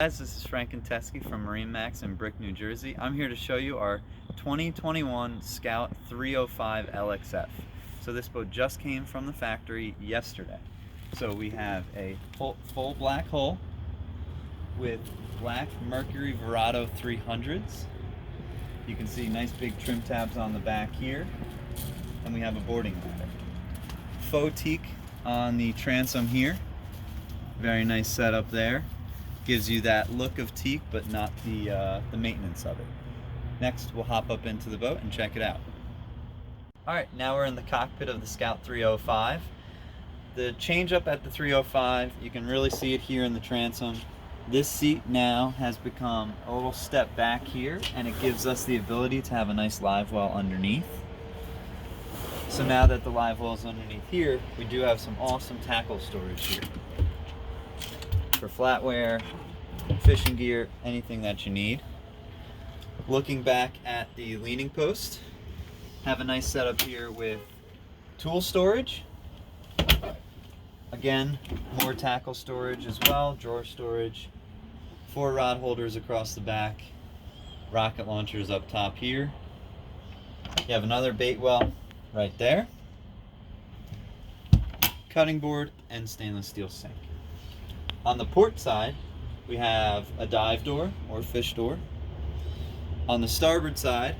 Guys, this is Frank and Teskey from MarineMax in Brick, New Jersey. I'm here to show you our 2021 Scout 305 LXF. So this boat just came from the factory yesterday. So we have a full black hull with black Mercury Verado 300s. You can see nice big trim tabs on the back here. And we have a boarding ladder. Faux teak on the transom here. Very nice setup there. Gives you that look of teak, but not the maintenance of it. Next, we'll hop up into the boat and check it out. All right, now we're in the cockpit of the Scout 305. The change up at the 305, you can really see it here in the transom. This seat now has become a little step back here, and it gives us the ability to have a nice live well underneath. So now that the live well is underneath here, we do have some awesome tackle storage here. For flatware, fishing gear, anything that you need. Looking back at the leaning post, have a nice setup here with tool storage. Again, more tackle storage as well, drawer storage, 4 rod holders across the back, rocket launchers up top here. You have another bait well right there, cutting board, and stainless steel sink. On the port side, we have a dive door or fish door. On the starboard side,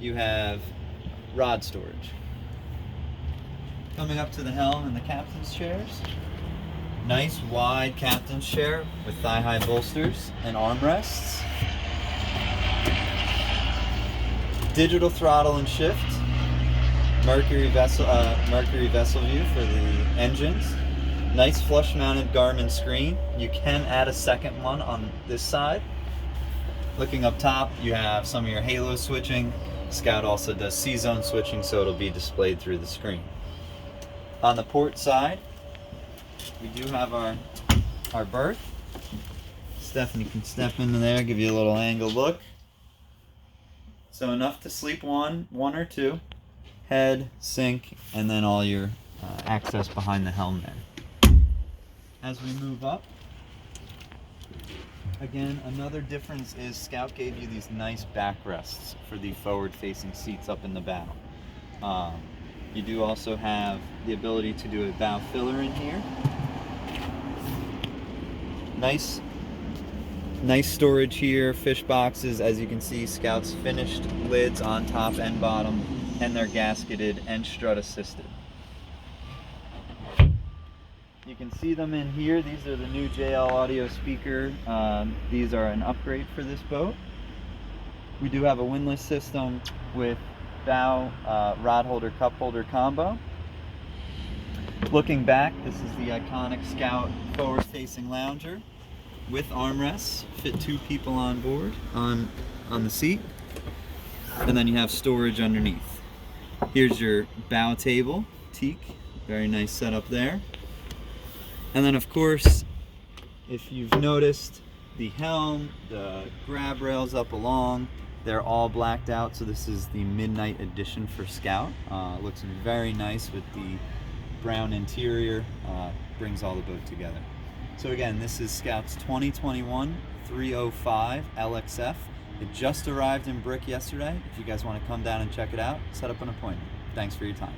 you have rod storage. Coming up to the helm and the captain's chairs. Nice wide captain's chair with thigh-high bolsters and armrests. Digital throttle and shift. Mercury vessel view for the engines. Nice flush-mounted Garmin screen. You can add a second one on this side. Looking up top, you have some of your halo switching. Scout also does C-zone switching, so it'll be displayed through the screen. On the port side, we do have our berth. Stephanie can step into there, give you a little angle look. So enough to sleep one or two. Head, sink, and then all your access behind the helm there. As we move up, again, another difference is Scout gave you these nice backrests for the forward-facing seats up in the bow. You do also have the ability to do a bow filler in here. Nice storage here, fish boxes. As you can see, Scout's finished lids on top and bottom, and they're gasketed and strut assisted. You can see them in here. These are the new JL audio speaker. These are an upgrade for this boat. We do have a windlass system with bow rod holder, cup holder combo. Looking back, this is the iconic Scout forward-facing lounger with armrests. Fit 2 people on board on the seat. And then you have storage underneath. Here's your bow table, teak. Very nice setup there. And then, of course, if you've noticed, the helm, the grab rails up along, they're all blacked out. So this is the midnight edition for Scout. Looks very nice with the brown interior. Brings all the boat together. So again, this is Scout's 2021 305 LXF. It just arrived in Brick yesterday. If you guys want to come down and check it out, set up an appointment. Thanks for your time.